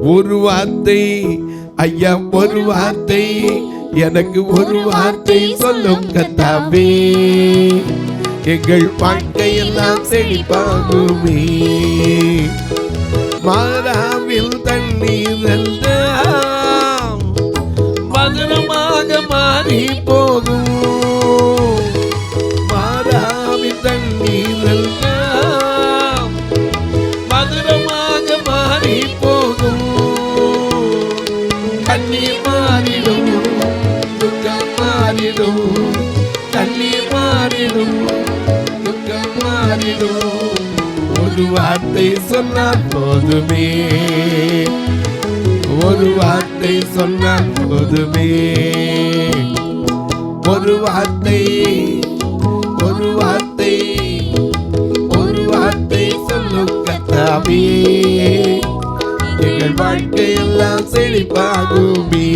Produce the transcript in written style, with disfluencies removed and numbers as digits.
ஒரு வார்த்தை ஐயா, ஒரு வார்த்தை, எனக்கு ஒரு வார்த்தை சொல்லும் கர்த்தாவே, எங்கள் வாழ்க்கையெல்லாம் செழிப்பாகுமே. மாறாவில் தண்ணீர் எல்லாம் மதுரமாக மாறி போகும். மாறாவில் தண்ணீர் எல்லாம் மதுரமாக மாறி போகும். கண்ணீர் மாறிடும், துக்கம் மாறிடும், கண்ணீர் மாறிடும், துக்கம் மாறிடும். ஒரு வார்த்தை சொன்னால் போதுமே, ஒரு வார்த்தை சொன்னால் போதுமே. ஒரு வார்த்தை, ஒரு வார்த்தை, ஒரு வார்த்தை சொல்லும் கர்த்தாவே, எங்கள் வாழ்க்கையெல்லாம் செழிப்பாகுமே.